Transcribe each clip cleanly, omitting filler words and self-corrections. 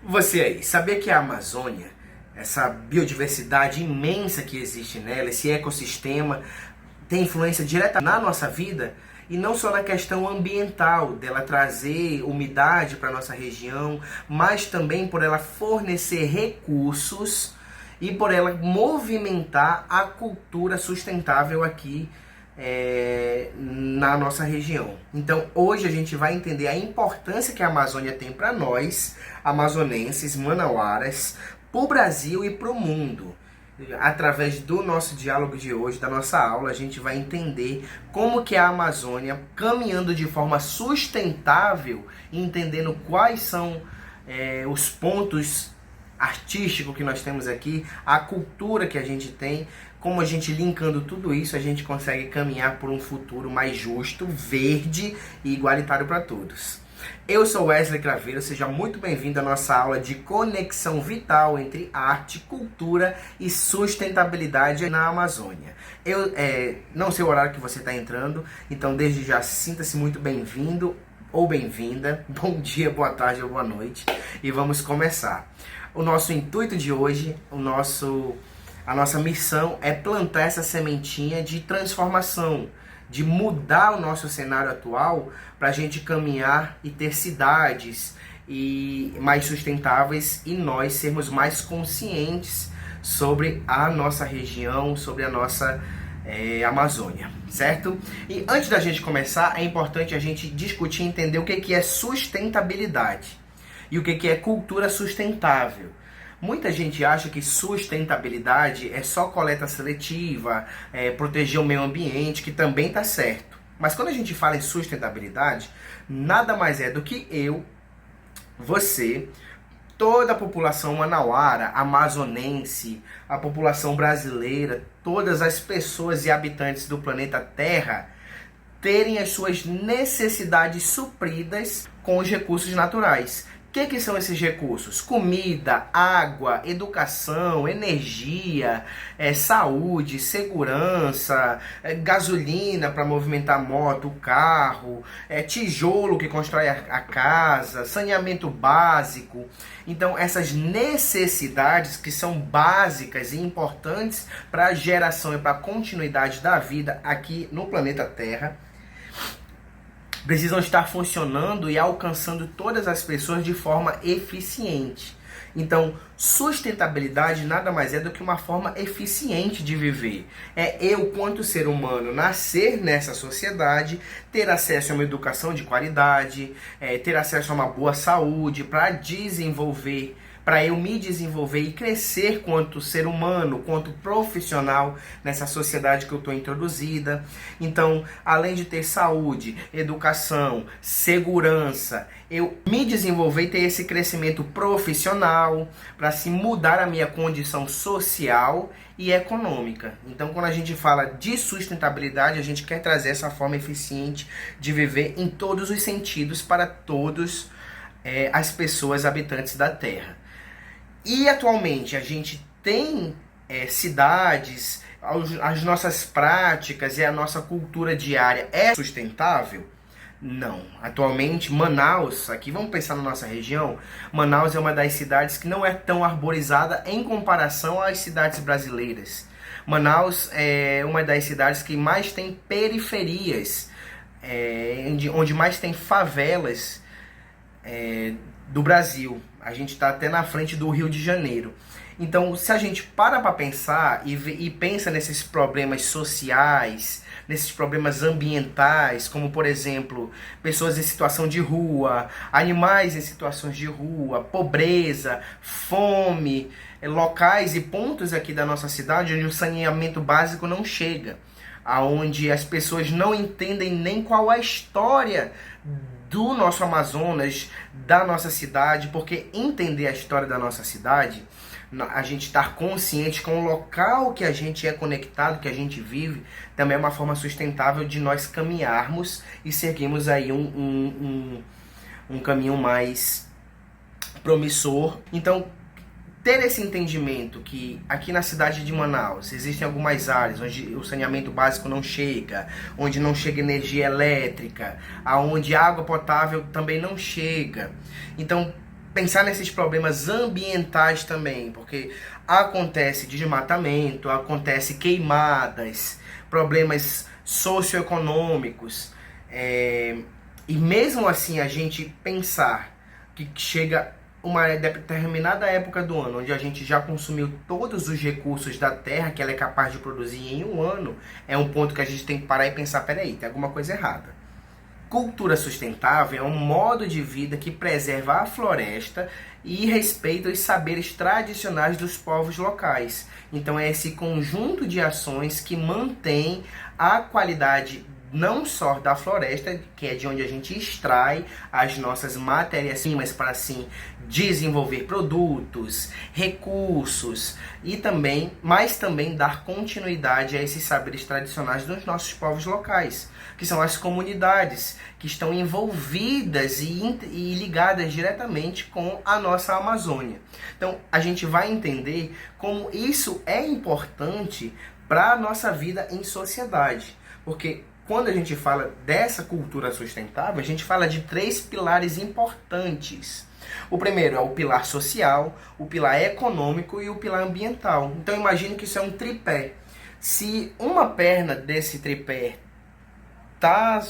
Você aí, sabia que a Amazônia, essa biodiversidade imensa que existe nela, esse ecossistema, tem influência direta na nossa vida? E não só na questão ambiental, dela trazer umidade para a nossa região, mas também por ela fornecer recursos e por ela movimentar a cultura sustentável aqui na nossa região. Então hoje a gente vai entender a importância que a Amazônia tem para nós, amazonenses, manauaras, para o Brasil e para o mundo. Através do nosso diálogo de hoje, da nossa aula, a gente vai entender como que a Amazônia, caminhando de forma sustentável, entendendo quais são os pontos artísticos que nós temos aqui, a cultura que a gente tem, como a gente linkando tudo isso, a gente consegue caminhar por um futuro mais justo, verde e igualitário para todos. Eu sou Wesley Craveiro, seja muito bem-vindo à nossa aula de conexão vital entre arte, cultura e sustentabilidade na Amazônia. Eu não sei o horário que você está entrando, então desde já sinta-se muito bem-vindo ou bem-vinda. Bom dia, boa tarde ou boa noite e vamos começar. O nosso intuito de hoje, a nossa missão é plantar essa sementinha de transformação, de mudar o nosso cenário atual para a gente caminhar e ter cidades mais sustentáveis e nós sermos mais conscientes sobre a nossa região, sobre a nossa Amazônia, certo? E antes da gente começar, é importante a gente discutir e entender o que é sustentabilidade e o que é cultura sustentável. Muita gente acha que sustentabilidade é só coleta seletiva, proteger o meio ambiente, que também está certo. Mas quando a gente fala em sustentabilidade, nada mais é do que eu, você, toda a população manauara, amazonense, a população brasileira, todas as pessoas e habitantes do planeta Terra terem as suas necessidades supridas com os recursos naturais. O que são esses recursos? Comida, água, educação, energia, saúde, segurança, gasolina para movimentar a moto, o carro, tijolo que constrói a casa, saneamento básico. Então essas necessidades que são básicas e importantes para a geração e para a continuidade da vida aqui no planeta Terra, precisam estar funcionando e alcançando todas as pessoas de forma eficiente. Então, sustentabilidade nada mais é do que uma forma eficiente de viver. É eu, quanto ser humano, nascer nessa sociedade, ter acesso a uma educação de qualidade, ter acesso a uma boa saúde, para eu me desenvolver e crescer quanto ser humano, quanto profissional nessa sociedade que eu estou introduzida. Então, além de ter saúde, educação, segurança, eu me desenvolver e ter esse crescimento profissional para se mudar a minha condição social e econômica. Então, quando a gente fala de sustentabilidade, a gente quer trazer essa forma eficiente de viver em todos os sentidos para todas as pessoas habitantes da Terra. E atualmente a gente tem cidades, as nossas práticas e a nossa cultura diária é sustentável? Não. Atualmente Manaus, aqui vamos pensar na nossa região, Manaus é uma das cidades que não é tão arborizada em comparação às cidades brasileiras. Manaus é uma das cidades que mais tem periferias, onde mais tem favelas do Brasil. A gente está até na frente do Rio de Janeiro. Então, se a gente para pensar e pensa nesses problemas sociais, nesses problemas ambientais, como, por exemplo, pessoas em situação de rua, animais em situações de rua, pobreza, fome, locais e pontos aqui da nossa cidade onde o saneamento básico não chega, onde as pessoas não entendem nem qual a história do nosso Amazonas, da nossa cidade, porque entender a história da nossa cidade, a gente estar consciente com o local que a gente é conectado, que a gente vive, também é uma forma sustentável de nós caminharmos e seguirmos aí um caminho mais promissor. Então, ter esse entendimento que aqui na cidade de Manaus existem algumas áreas onde o saneamento básico não chega, onde não chega energia elétrica, aonde água potável também não chega. Então, pensar nesses problemas ambientais também, porque acontece desmatamento, acontece queimadas, problemas socioeconômicos, e mesmo assim a gente pensar que chega uma determinada época do ano, onde a gente já consumiu todos os recursos da Terra que ela é capaz de produzir em um ano, é um ponto que a gente tem que parar e pensar, peraí, tem alguma coisa errada. Cultura sustentável é um modo de vida que preserva a floresta e respeita os saberes tradicionais dos povos locais. Então é esse conjunto de ações que mantém a qualidade não só da floresta, que é de onde a gente extrai as nossas matérias-primas para assim desenvolver produtos, recursos e também, mas também dar continuidade a esses saberes tradicionais dos nossos povos locais, que são as comunidades que estão envolvidas e ligadas diretamente com a nossa Amazônia. Então, a gente vai entender como isso é importante para a nossa vida em sociedade, porque quando a gente fala dessa cultura sustentável, a gente fala de 3 pilares importantes. O primeiro é o pilar social, o pilar econômico e o pilar ambiental. Então imagine que isso é um tripé. Se uma perna desse tripé tá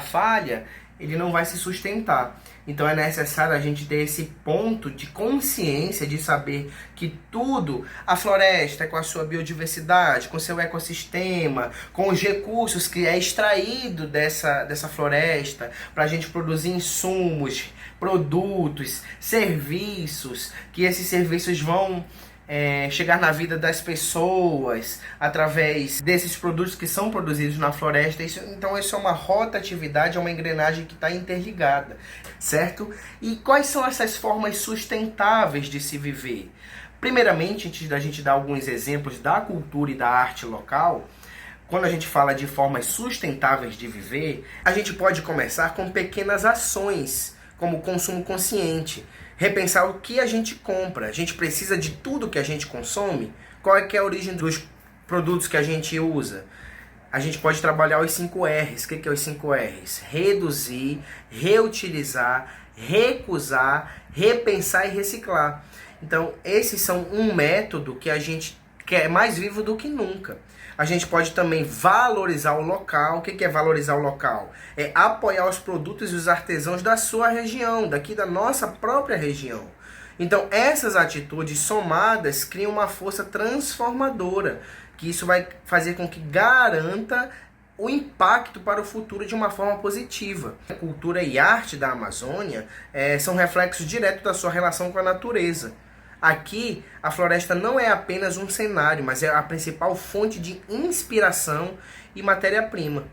falha, ele não vai se sustentar. Então é necessário a gente ter esse ponto de consciência de saber que tudo, a floresta com a sua biodiversidade, com seu ecossistema, com os recursos que é extraído dessa floresta, para a gente produzir insumos, produtos, serviços, que esses serviços vão chegar na vida das pessoas através desses produtos que são produzidos na floresta. Então isso é uma rotatividade, é uma engrenagem que está interligada, certo? E quais são essas formas sustentáveis de se viver? Primeiramente, antes da gente dar alguns exemplos da cultura e da arte local, quando a gente fala de formas sustentáveis de viver, a gente pode começar com pequenas ações, como o consumo consciente. Repensar o que a gente compra. A gente precisa de tudo que a gente consome? Qual é que é a origem dos produtos que a gente usa? A gente pode trabalhar os 5 R's. O que é os 5 R's? Reduzir, reutilizar, recusar, repensar e reciclar. Então, esses são um método que a gente quer mais vivo do que nunca. A gente pode também valorizar o local. O que é valorizar o local? É apoiar os produtos e os artesãos da sua região, daqui da nossa própria região. Então, essas atitudes somadas criam uma força transformadora, que isso vai fazer com que garanta o impacto para o futuro de uma forma positiva. A cultura e arte da Amazônia são reflexos diretos da sua relação com a natureza. Aqui, a floresta não é apenas um cenário, mas é a principal fonte de inspiração e matéria-prima.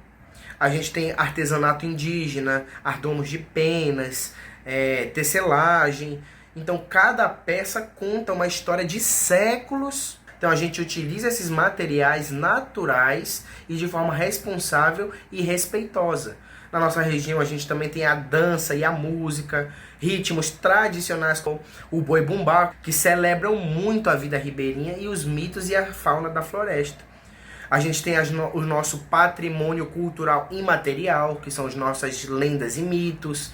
A gente tem artesanato indígena, ardomos de penas, tecelagem. Então, cada peça conta uma história de séculos. Então, a gente utiliza esses materiais naturais e de forma responsável e respeitosa. Na nossa região, a gente também tem a dança e a música, ritmos tradicionais como o boi-bumbá, que celebram muito a vida ribeirinha e os mitos e a fauna da floresta. A gente tem o nosso patrimônio cultural imaterial, que são as nossas lendas e mitos.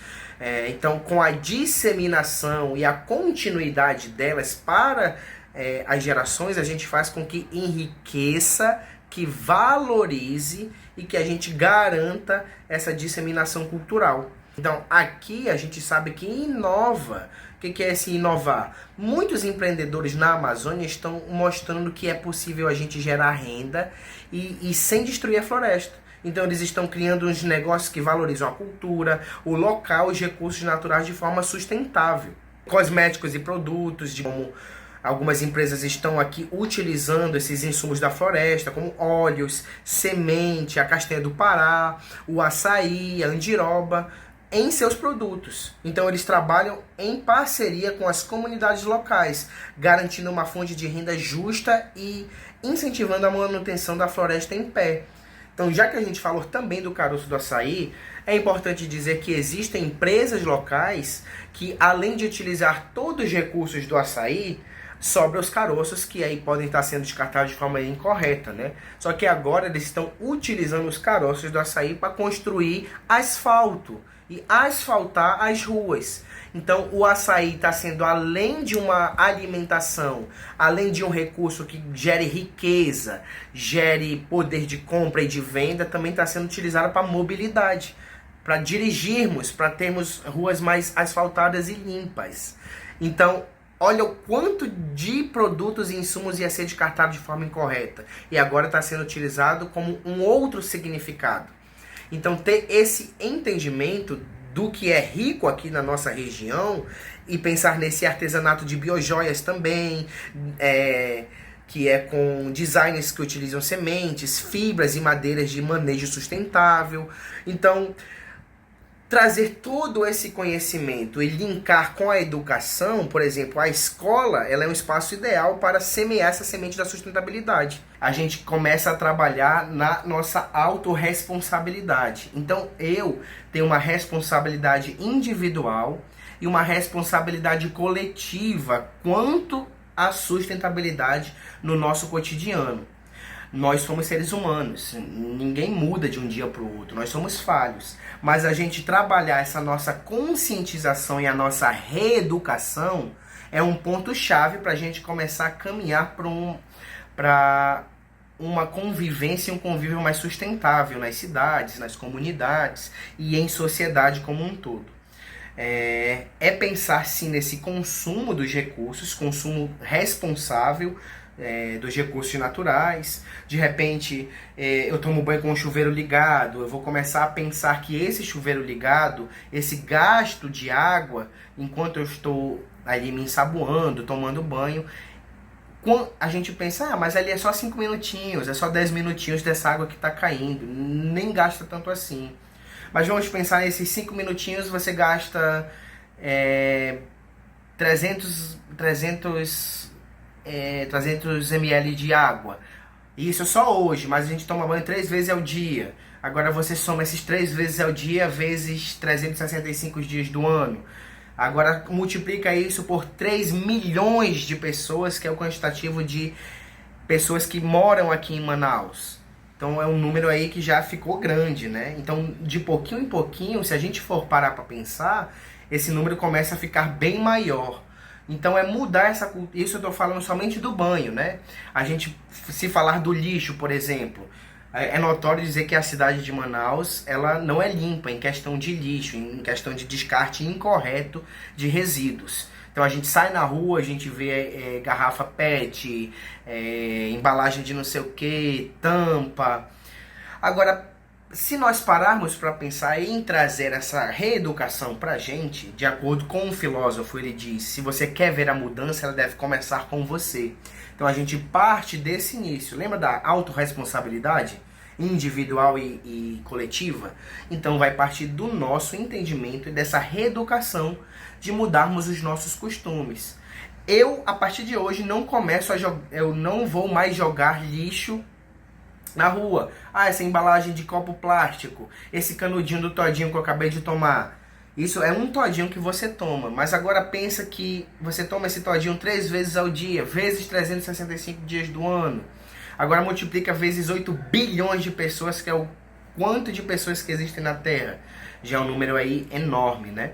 Então, com a disseminação e a continuidade delas para as gerações, a gente faz com que enriqueça, que valorize e que a gente garanta essa disseminação cultural. Então, aqui a gente sabe que inova. O que é esse inovar? Muitos empreendedores na Amazônia estão mostrando que é possível a gente gerar renda e sem destruir a floresta. Então, eles estão criando uns negócios que valorizam a cultura, o local, os recursos naturais de forma sustentável. Cosméticos e produtos, como algumas empresas estão aqui utilizando esses insumos da floresta, como óleos, semente, a castanha do Pará, o açaí, a andiroba, em seus produtos. Então eles trabalham em parceria com as comunidades locais, garantindo uma fonte de renda justa e incentivando a manutenção da floresta em pé. Então, já que a gente falou também do caroço do açaí, é importante dizer que existem empresas locais que, além de utilizar todos os recursos do açaí, sobra os caroços que aí podem estar sendo descartados de forma incorreta, né? Só que agora eles estão utilizando os caroços do açaí para construir asfalto. e asfaltar as ruas. Então o açaí está sendo, além de uma alimentação, além de um recurso que gere riqueza, gere poder de compra e de venda, também está sendo utilizado para mobilidade, para dirigirmos, para termos ruas mais asfaltadas e limpas. Então, olha o quanto de produtos e insumos ia ser descartado de forma incorreta. E agora está sendo utilizado como um outro significado. Então, ter esse entendimento do que é rico aqui na nossa região e pensar nesse artesanato de biojoias também, que é com designers que utilizam sementes, fibras e madeiras de manejo sustentável. Então, trazer todo esse conhecimento e linkar com a educação, por exemplo, a escola, ela é um espaço ideal para semear essa semente da sustentabilidade. A gente começa a trabalhar na nossa autorresponsabilidade. Então, eu tenho uma responsabilidade individual e uma responsabilidade coletiva quanto à sustentabilidade no nosso cotidiano. Nós somos seres humanos, ninguém muda de um dia para o outro, nós somos falhos. Mas a gente trabalhar essa nossa conscientização e a nossa reeducação é um ponto-chave para a gente começar a caminhar para uma convivência e um convívio mais sustentável nas cidades, nas comunidades e em sociedade como um todo. É pensar sim nesse consumo dos recursos, consumo responsável, dos recursos naturais. De repente, eu tomo banho com o chuveiro ligado, eu vou começar a pensar que esse chuveiro ligado, esse gasto de água, enquanto eu estou ali me ensaboando, tomando banho, a gente pensa, mas ali é só 5 minutinhos, é só 10 minutinhos dessa água que está caindo, nem gasta tanto assim. Mas vamos pensar nesses 5 minutinhos, você gasta 300 ml de água. Isso só hoje, mas a gente toma banho 3 vezes ao dia. Agora você soma esses 3 vezes ao dia vezes 365 dias do ano. Agora multiplica isso por 3 milhões de pessoas, que é o quantitativo de pessoas que moram aqui em Manaus. Então é um número aí que já ficou grande, né? Então, de pouquinho em pouquinho, se a gente for parar para pensar, esse número começa a ficar bem maior. Então é mudar essa cultura. Isso eu estou falando somente do banho, né? A gente, se falar do lixo, por exemplo, é notório dizer que a cidade de Manaus, ela não é limpa em questão de lixo, em questão de descarte incorreto de resíduos. Então a gente sai na rua, a gente vê garrafa PET, embalagem de não sei o que, tampa. Agora, se nós pararmos para pensar em trazer essa reeducação para a gente, de acordo com um filósofo, ele diz, se você quer ver a mudança, ela deve começar com você. Então a gente parte desse início. Lembra da autorresponsabilidade individual e coletiva? Então vai partir do nosso entendimento e dessa reeducação de mudarmos os nossos costumes. Eu, a partir de hoje, eu não vou mais jogar lixo na rua. Essa embalagem de copo plástico, esse canudinho do todinho que eu acabei de tomar. Isso é um todinho que você toma, mas agora pensa que você toma esse todinho 3 vezes ao dia, vezes 365 dias do ano. Agora multiplica vezes 8 bilhões de pessoas, que é o quanto de pessoas que existem na Terra. Já é um número aí enorme, né?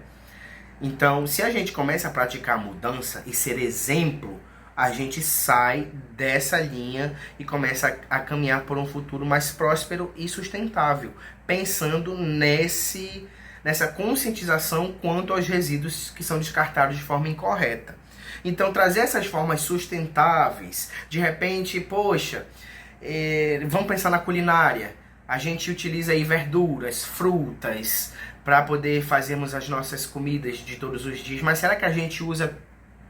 Então, se a gente começa a praticar a mudança e ser exemplo, a gente sai dessa linha e começa a caminhar por um futuro mais próspero e sustentável, pensando nessa conscientização quanto aos resíduos que são descartados de forma incorreta. Então, trazer essas formas sustentáveis, de repente, vamos pensar na culinária. A gente utiliza aí verduras, frutas, para poder fazermos as nossas comidas de todos os dias. Mas será que a gente usa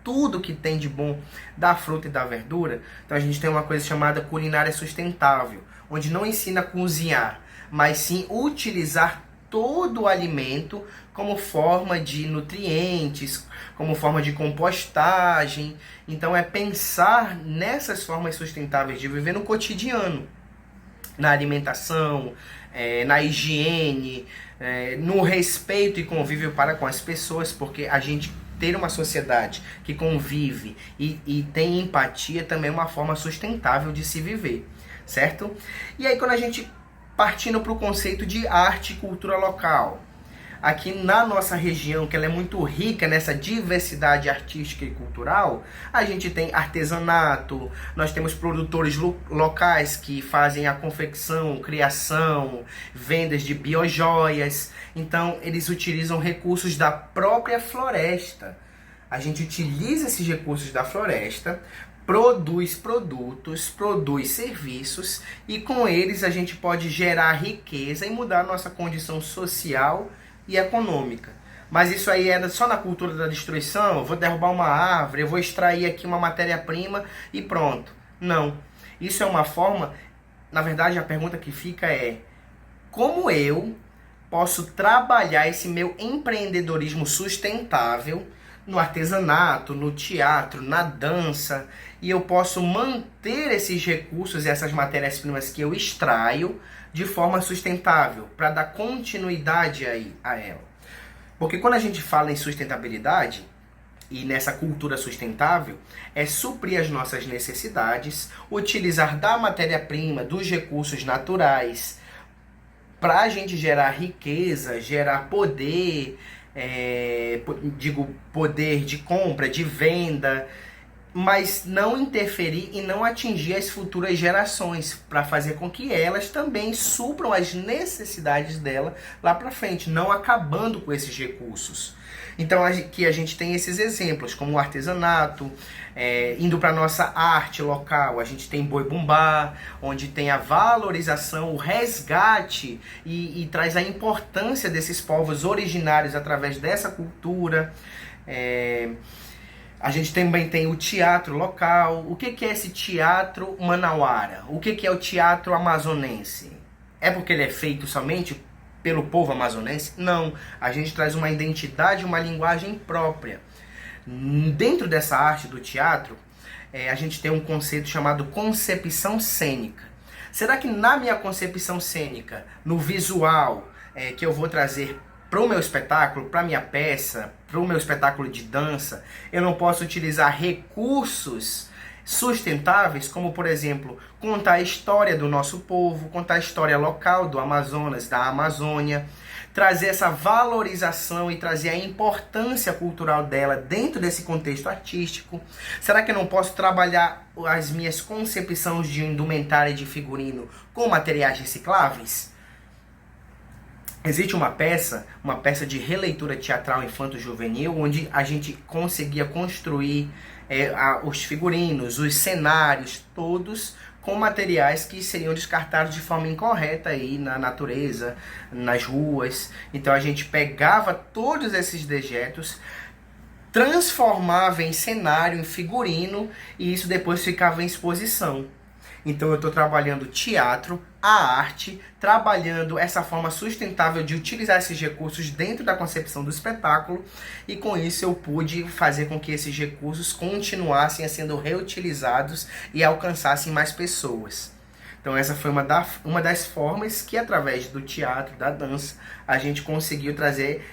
tudo que tem de bom da fruta e da verdura? Então a gente tem uma coisa chamada culinária sustentável, onde não ensina a cozinhar, mas sim utilizar todo o alimento como forma de nutrientes, como forma de compostagem. Então é pensar nessas formas sustentáveis de viver no cotidiano, na alimentação, na higiene, no respeito e convívio para com as pessoas, porque a gente ter uma sociedade que convive e tem empatia também é uma forma sustentável de se viver, certo? E aí quando a gente partindo para o conceito de arte e cultura local, aqui na nossa região, que ela é muito rica nessa diversidade artística e cultural, a gente tem artesanato, nós temos produtores locais que fazem a confecção, criação, vendas de biojoias. Então, eles utilizam recursos da própria floresta. A gente utiliza esses recursos da floresta, produz produtos, produz serviços, e com eles a gente pode gerar riqueza e mudar a nossa condição social e econômica. Mas isso aí era só na cultura da destruição. Eu vou derrubar uma árvore, eu vou extrair aqui uma matéria-prima e pronto. Não. Isso é uma forma... Na verdade, a pergunta que fica é: como eu posso trabalhar esse meu empreendedorismo sustentável no artesanato, no teatro, na dança, e eu posso manter esses recursos e essas matérias-primas que eu extraio de forma sustentável, para dar continuidade a ela. Porque quando a gente fala em sustentabilidade, e nessa cultura sustentável, é suprir as nossas necessidades, utilizar da matéria-prima, dos recursos naturais, para a gente gerar riqueza, gerar poder, poder de compra, de venda, mas não interferir e não atingir as futuras gerações, para fazer com que elas também supram as necessidades dela lá para frente, não acabando com esses recursos. Então aqui a gente tem esses exemplos, como o artesanato, indo para a nossa arte local, a gente tem Boi Bumbá, onde tem a valorização, o resgate e traz a importância desses povos originários através dessa cultura. A gente também tem o teatro local. O que é esse teatro manauara? O que é o teatro amazonense? É porque ele é feito somente pelo povo amazonense? Não. A gente traz uma identidade, uma linguagem própria. Dentro dessa arte do teatro, a gente tem um conceito chamado concepção cênica. Será que na minha concepção cênica, no visual que eu vou trazer para o meu espetáculo, para a minha peça, para o meu espetáculo de dança, eu não posso utilizar recursos sustentáveis, como, por exemplo, contar a história do nosso povo, contar a história local do Amazonas, da Amazônia, trazer essa valorização e trazer a importância cultural dela dentro desse contexto artístico? Será que eu não posso trabalhar as minhas concepções de indumentária e de figurino com materiais recicláveis? Existe uma peça de releitura teatral infanto-juvenil, onde a gente conseguia construir os figurinos, os cenários, todos com materiais que seriam descartados de forma incorreta aí na natureza, nas ruas. Então a gente pegava todos esses dejetos, transformava em cenário, em figurino, e isso depois ficava em exposição. Então eu estou trabalhando teatro, a arte, trabalhando essa forma sustentável de utilizar esses recursos dentro da concepção do espetáculo, e com isso eu pude fazer com que esses recursos continuassem sendo reutilizados e alcançassem mais pessoas. Então essa foi uma das formas que, através do teatro, da dança, a gente conseguiu trazer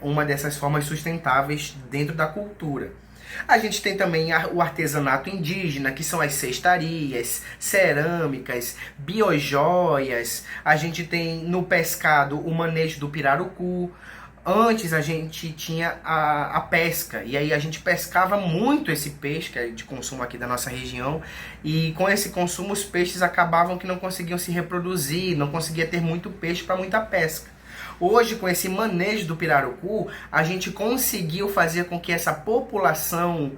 uma dessas formas sustentáveis dentro da cultura. A gente tem também o artesanato indígena, que são as cestarias, cerâmicas, biojoias. A gente tem no pescado o manejo do pirarucu. Antes a gente tinha a pesca, e aí a gente pescava muito esse peixe, que é de consumo aqui da nossa região, e com esse consumo os peixes acabavam que não conseguiam se reproduzir, não conseguia ter muito peixe para muita pesca. Hoje, com esse manejo do pirarucu, a gente conseguiu fazer com que essa população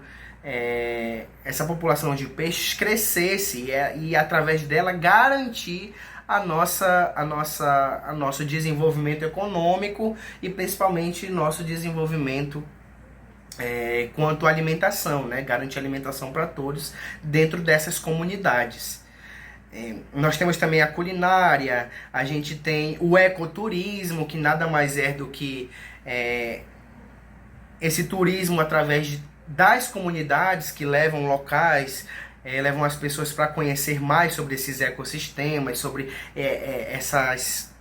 de peixes crescesse e através dela garantir nosso desenvolvimento econômico e principalmente nosso desenvolvimento quanto à alimentação, né? Garantir alimentação para todos dentro dessas comunidades. Nós temos também a culinária, a gente tem o ecoturismo, que nada mais é do que esse turismo através das comunidades que levam locais, levam as pessoas para conhecer mais sobre esses ecossistemas, sobre essas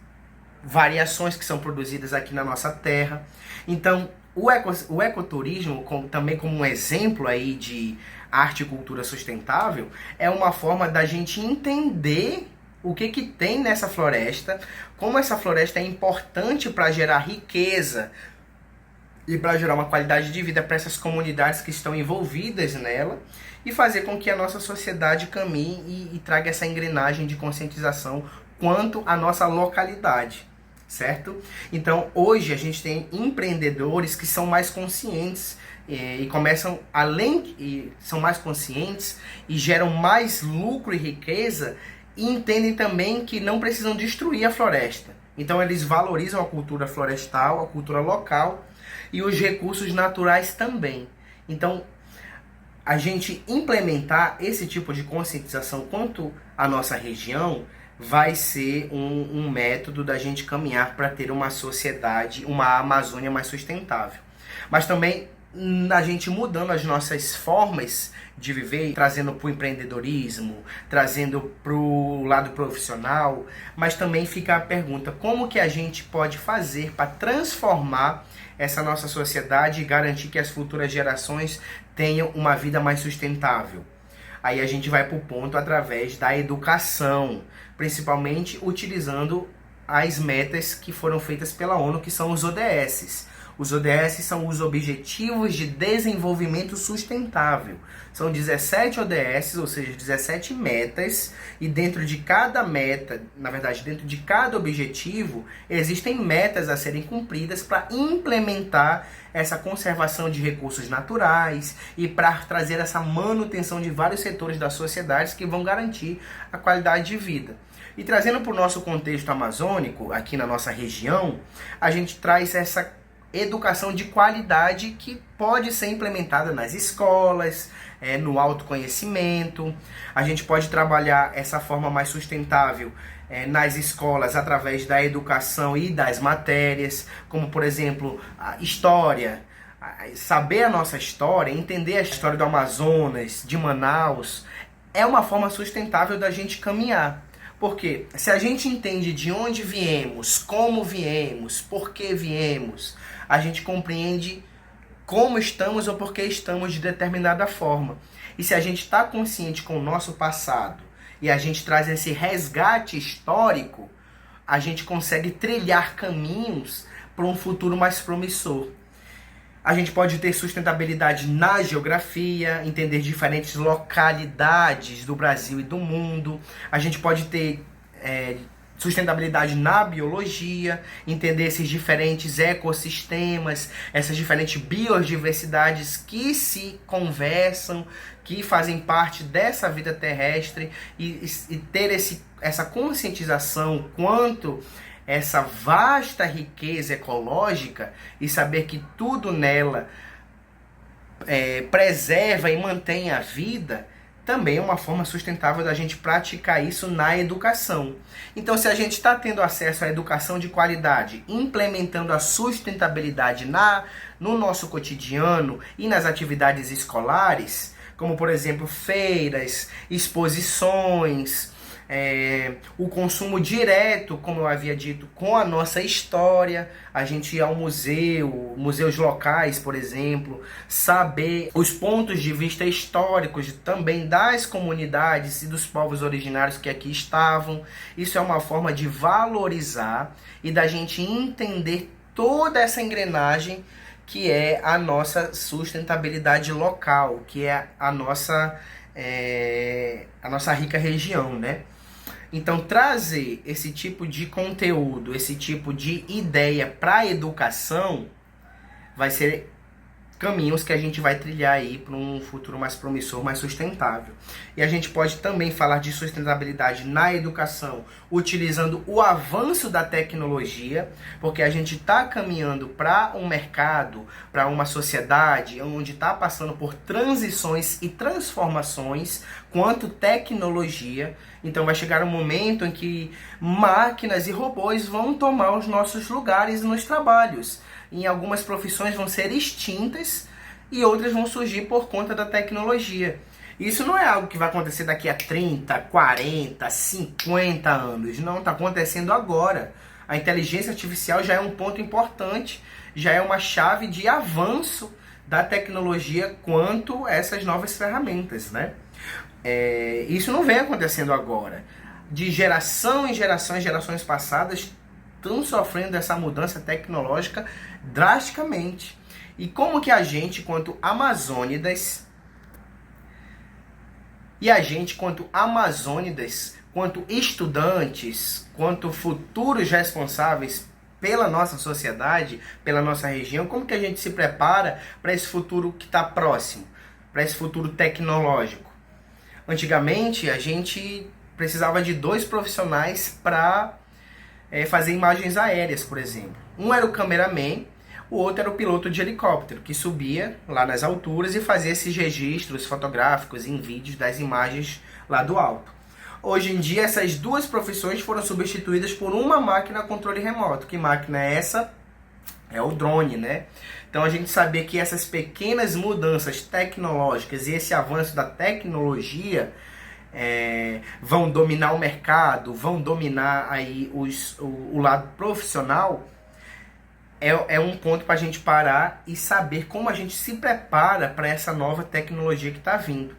variações que são produzidas aqui na nossa terra. Então, o ecoturismo, também como um exemplo aí de arte e cultura sustentável, é uma forma da gente entender o que que tem nessa floresta, como essa floresta é importante para gerar riqueza e para gerar uma qualidade de vida para essas comunidades que estão envolvidas nela e fazer com que a nossa sociedade caminhe e traga essa engrenagem de conscientização quanto à nossa localidade, certo? Então, hoje a gente tem empreendedores que são mais conscientes e começam, são mais conscientes e geram mais lucro e riqueza e entendem também que não precisam destruir a floresta. Então, eles valorizam a cultura florestal, a cultura local e os recursos naturais também. Então, a gente implementar esse tipo de conscientização quanto à nossa região vai ser um método da gente caminhar para ter uma sociedade, uma Amazônia mais sustentável. Mas também a gente mudando as nossas formas de viver, trazendo para o empreendedorismo, trazendo para o lado profissional, mas também fica a pergunta, como que a gente pode fazer para transformar essa nossa sociedade e garantir que as futuras gerações tenham uma vida mais sustentável? Aí a gente vai para o ponto através da educação, principalmente utilizando as metas que foram feitas pela ONU, que são os ODS. Os ODS são os Objetivos de Desenvolvimento Sustentável. São 17 ODS, ou seja, 17 metas, e dentro de cada meta, na verdade, dentro de cada objetivo, existem metas a serem cumpridas para implementar essa conservação de recursos naturais e para trazer essa manutenção de vários setores das sociedades que vão garantir a qualidade de vida. E trazendo para o nosso contexto amazônico, aqui na nossa região, a gente traz essa educação de qualidade que pode ser implementada nas escolas, no autoconhecimento. A gente pode trabalhar essa forma mais sustentável nas escolas através da educação e das matérias, como por exemplo a história. Saber a nossa história, entender a história do Amazonas, de Manaus, é uma forma sustentável da gente caminhar. Porque se a gente entende de onde viemos, como viemos, por que viemos, a gente compreende como estamos ou por que estamos de determinada forma. E se a gente está consciente com o nosso passado e a gente traz esse resgate histórico, a gente consegue trilhar caminhos para um futuro mais promissor. A gente pode ter sustentabilidade na geografia, entender diferentes localidades do Brasil e do mundo. A gente pode ter sustentabilidade na biologia, entender esses diferentes ecossistemas, essas diferentes biodiversidades que se conversam, que fazem parte dessa vida terrestre e ter essa conscientização quanto essa vasta riqueza ecológica e saber que tudo nela preserva e mantém a vida, também é uma forma sustentável da gente praticar isso na educação. Então, se a gente está tendo acesso à educação de qualidade, implementando a sustentabilidade no nosso cotidiano e nas atividades escolares, como por exemplo feiras, exposições, o consumo direto, como eu havia dito, com a nossa história, a gente ir ao museu, museus locais, por exemplo, saber os pontos de vista históricos também das comunidades e dos povos originários que aqui estavam. Isso é uma forma de valorizar e da gente entender toda essa engrenagem que é a nossa sustentabilidade local, que é a nossa rica região, né? Então, trazer esse tipo de conteúdo, esse tipo de ideia para a educação vai ser caminhos que a gente vai trilhar aí para um futuro mais promissor, mais sustentável. E a gente pode também falar de sustentabilidade na educação, utilizando o avanço da tecnologia, porque a gente está caminhando para um mercado, para uma sociedade onde está passando por transições e transformações quanto tecnologia. Então vai chegar um momento em que máquinas e robôs vão tomar os nossos lugares nos trabalhos. Em algumas profissões vão ser extintas e outras vão surgir por conta da tecnologia. Isso não é algo que vai acontecer daqui a 30, 40, 50 anos. Não, está acontecendo agora. A inteligência artificial já é um ponto importante, já é uma chave de avanço da tecnologia quanto a essas novas ferramentas, né? Isso não vem acontecendo agora. de geração em geração, gerações passadas, estão sofrendo essa mudança tecnológica drasticamente. E como que a gente, quanto amazônidas, quanto estudantes, quanto futuros responsáveis pela nossa sociedade, pela nossa região, como que a gente se prepara para esse futuro que está próximo, para esse futuro tecnológico? Antigamente, a gente precisava de 2 profissionais para fazer imagens aéreas, por exemplo. Um era o cameraman, o outro era o piloto de helicóptero, que subia lá nas alturas e fazia esses registros fotográficos em vídeos das imagens lá do alto. Hoje em dia, essas 2 profissões foram substituídas por uma máquina a controle remoto. Que máquina é essa? É o drone, né? Então a gente saber que essas pequenas mudanças tecnológicas e esse avanço da tecnologia vão dominar o mercado, vão dominar aí o lado profissional, é um ponto para a gente parar e saber como a gente se prepara para essa nova tecnologia que está vindo.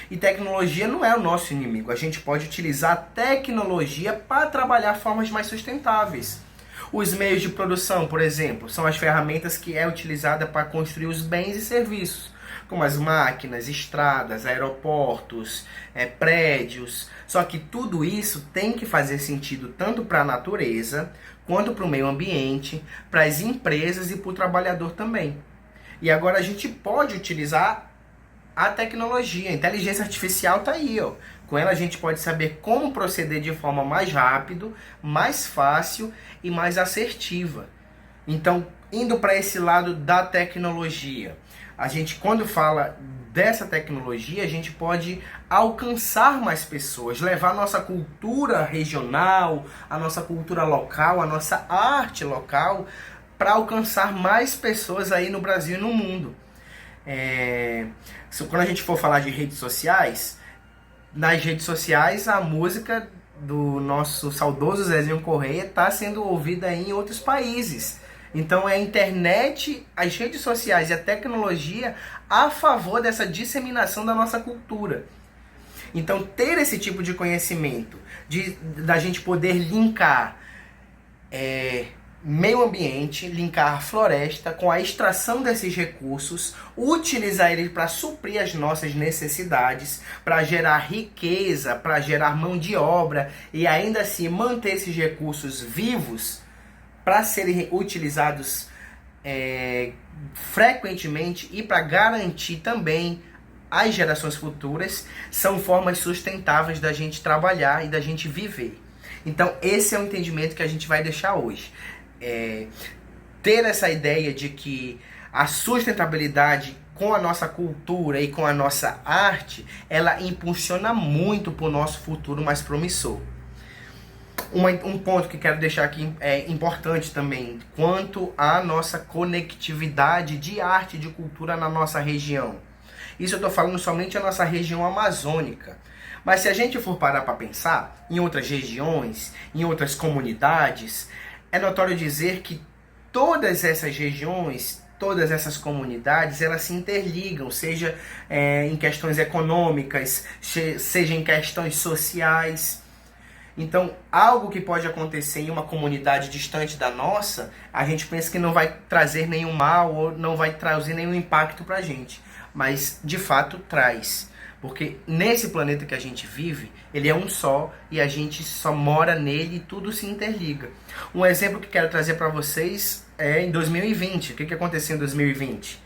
E tecnologia não é o nosso inimigo. A gente pode utilizar a tecnologia para trabalhar formas mais sustentáveis. Os meios de produção, por exemplo, são as ferramentas que é utilizada para construir os bens e serviços, como as máquinas, estradas, aeroportos, prédios. Só que tudo isso tem que fazer sentido tanto para a natureza, quanto para o meio ambiente, para as empresas e para o trabalhador também. E agora a gente pode utilizar a tecnologia, a inteligência artificial está aí, ó. Com ela a gente pode saber como proceder de forma mais rápido, mais fácil e mais assertiva. Então, indo para esse lado da tecnologia, a gente, quando fala dessa tecnologia, a gente pode alcançar mais pessoas, levar a nossa cultura regional, a nossa cultura local, a nossa arte local, para alcançar mais pessoas aí no Brasil e no mundo. Quando a gente for falar de redes sociais, nas redes sociais a música do nosso saudoso Zezinho Correia está sendo ouvida em outros países. Então é a internet, as redes sociais e a tecnologia a favor dessa disseminação da nossa cultura. Então ter esse tipo de conhecimento, da gente poder linkar meio ambiente, linkar a floresta com a extração desses recursos, utilizar eles para suprir as nossas necessidades, para gerar riqueza, para gerar mão de obra e ainda assim manter esses recursos vivos para serem utilizados frequentemente e para garantir também as gerações futuras, são formas sustentáveis da gente trabalhar e da gente viver. Então esse é o entendimento que a gente vai deixar hoje. Ter essa ideia de que a sustentabilidade com a nossa cultura e com a nossa arte, ela impulsiona muito para o nosso futuro mais promissor. Um ponto que quero deixar aqui importante também, quanto à nossa conectividade de arte e de cultura na nossa região. Isso eu estou falando somente a nossa região amazônica. Mas se a gente for parar para pensar em outras regiões, em outras comunidades, é notório dizer que todas essas regiões, todas essas comunidades, elas se interligam, seja em questões econômicas, seja em questões sociais. Então, algo que pode acontecer em uma comunidade distante da nossa, a gente pensa que não vai trazer nenhum mal ou não vai trazer nenhum impacto para a gente. Mas, de fato, traz. Porque nesse planeta que a gente vive, ele é um só e a gente só mora nele e tudo se interliga. Um exemplo que quero trazer para vocês é em 2020. O que aconteceu em 2020?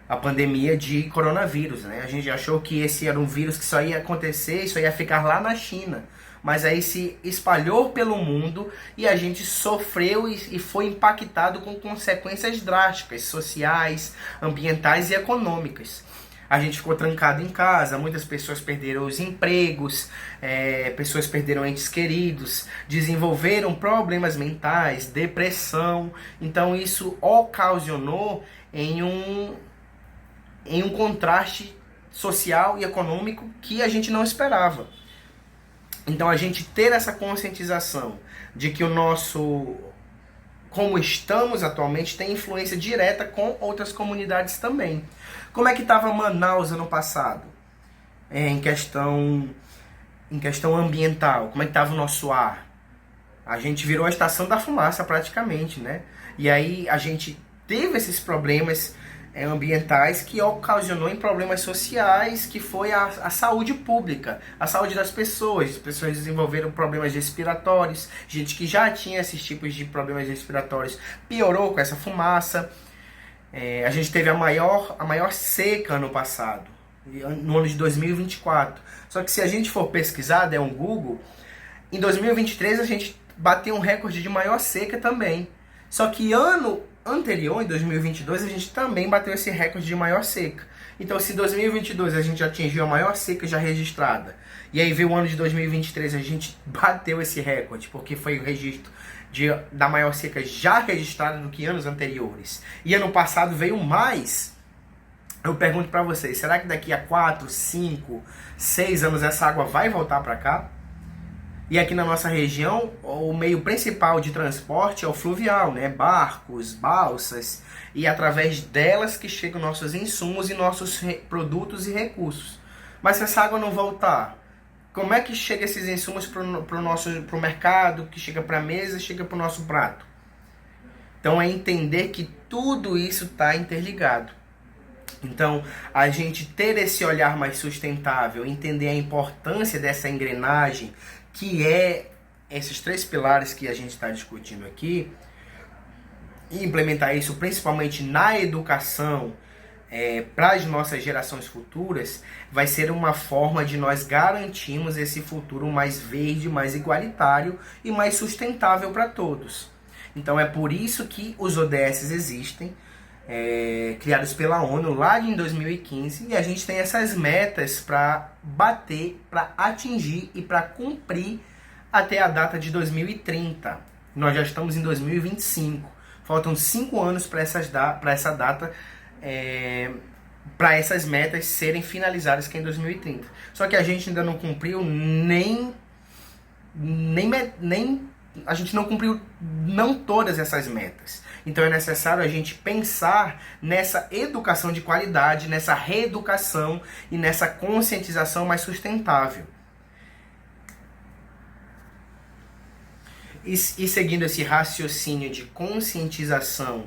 A pandemia de coronavírus, né? A gente achou que esse era um vírus que só ia acontecer, só ia ficar lá na China. Mas aí se espalhou pelo mundo e a gente sofreu e foi impactado com consequências drásticas, sociais, ambientais e econômicas. A gente ficou trancado em casa, muitas pessoas perderam os empregos, pessoas perderam entes queridos, desenvolveram problemas mentais, depressão. Então isso ocasionou em um contraste social e econômico que a gente não esperava. Então a gente ter essa conscientização de que como estamos atualmente, tem influência direta com outras comunidades também. Como é que estava Manaus ano passado? Em questão em questão ambiental, como é que estava o nosso ar? A gente virou a estação da fumaça praticamente, né? E aí a gente teve esses problemas ambientais que ocasionou em problemas sociais, que foi a saúde pública, a saúde das pessoas. As pessoas desenvolveram problemas respiratórios, gente que já tinha esses tipos de problemas respiratórios piorou com essa fumaça. A gente teve a maior seca ano passado, no ano de 2024. Só que se a gente for pesquisar, der um Google, em 2023 a gente bateu um recorde de maior seca também. Só que ano anterior, em 2022, a gente também bateu esse recorde de maior seca. Então, se em 2022 a gente atingiu a maior seca já registrada, e aí veio o ano de 2023 a gente bateu esse recorde, porque foi o registro da maior seca já registrada do que anos anteriores. E ano passado veio mais. Eu pergunto para vocês, será que daqui a 4, 5, 6 anos essa água vai voltar para cá? E aqui na nossa região, o meio principal de transporte é o fluvial, né? Barcos, balsas, e através delas que chegam nossos insumos e nossos produtos e recursos. Mas se essa água não voltar, como é que chega esses insumos para o mercado, que chega para a mesa, chega para o nosso prato? Então é entender que tudo isso está interligado. Então, a gente ter esse olhar mais sustentável, entender a importância dessa engrenagem, que é esses 3 pilares que a gente está discutindo aqui, e implementar isso principalmente na educação para as nossas gerações futuras, vai ser uma forma de nós garantirmos esse futuro mais verde, mais igualitário e mais sustentável para todos. Então é por isso que os ODS existem, criados pela ONU lá em 2015, e a gente tem essas metas para bater, para atingir e para cumprir até a data de 2030. Nós já estamos em 2025, faltam 5 anos para essa data, para essas metas serem finalizadas, que é em 2030. Só que a gente ainda não cumpriu a gente não cumpriu todas essas metas. Então é necessário a gente pensar nessa educação de qualidade, nessa reeducação e nessa conscientização mais sustentável. E seguindo esse raciocínio de conscientização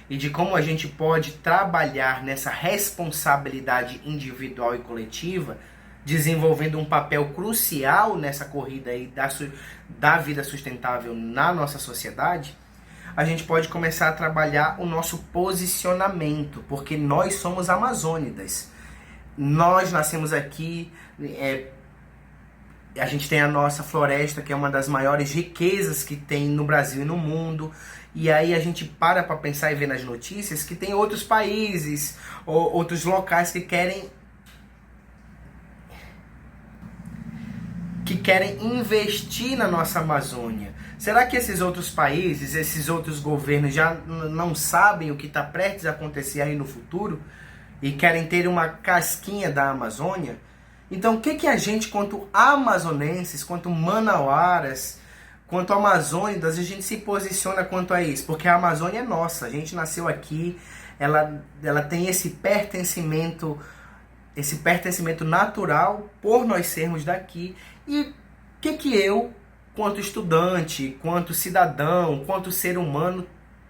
e de como a gente pode trabalhar nessa responsabilidade individual e coletiva, desenvolvendo um papel crucial nessa corrida aí da vida sustentável na nossa sociedade, a gente pode começar a trabalhar o nosso posicionamento, porque nós somos amazônidas. Nós nascemos aqui, a gente tem a nossa floresta, que é uma das maiores riquezas que tem no Brasil e no mundo, e aí a gente para pensar e ver nas notícias que tem outros países, ou outros locais que querem investir na nossa Amazônia. Será que esses outros países, esses outros governos já não sabem o que está prestes a acontecer aí no futuro e querem ter uma casquinha da Amazônia? Então o que a gente, quanto amazonenses, quanto manauaras, quanto amazônidas, a gente se posiciona quanto a isso? Porque a Amazônia é nossa, a gente nasceu aqui, ela tem esse pertencimento natural por nós sermos daqui. E o que eu, quanto estudante, quanto cidadão, quanto ser humano,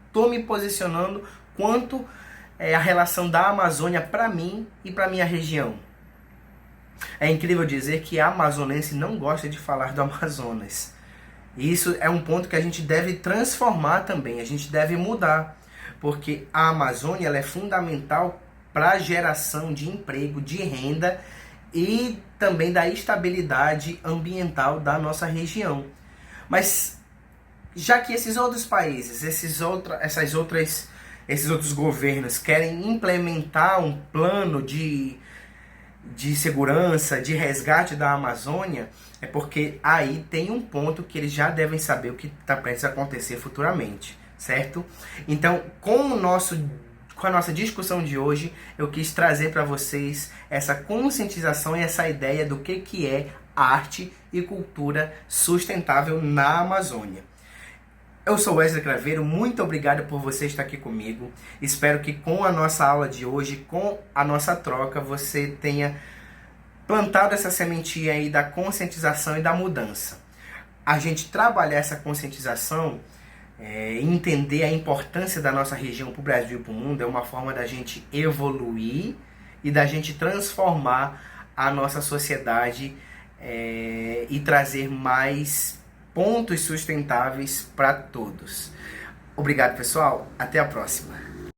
estou me posicionando quanto a relação da Amazônia para mim e para minha região? É incrível dizer que a amazonense não gosta de falar do Amazonas. E isso é um ponto que a gente deve transformar também, a gente deve mudar. Porque a Amazônia ela é fundamental para a geração de emprego, de renda e também da estabilidade ambiental da nossa região. Mas já que esses outros países, esses outros governos querem implementar um plano de segurança, de resgate da Amazônia, é porque aí tem um ponto que eles já devem saber o que está prestes a acontecer futuramente, certo? Então, com a nossa discussão de hoje, eu quis trazer para vocês essa conscientização e essa ideia do que é arte e cultura sustentável na Amazônia. Eu sou Wesley Craveiro, muito obrigado por você estar aqui comigo. Espero que com a nossa aula de hoje, com a nossa troca, você tenha plantado essa sementinha aí da conscientização e da mudança. A gente trabalhar essa conscientização, entender a importância da nossa região para o Brasil e para o mundo, é uma forma da gente evoluir e da gente transformar a nossa sociedade e trazer mais pontos sustentáveis para todos. Obrigado, pessoal. Até a próxima.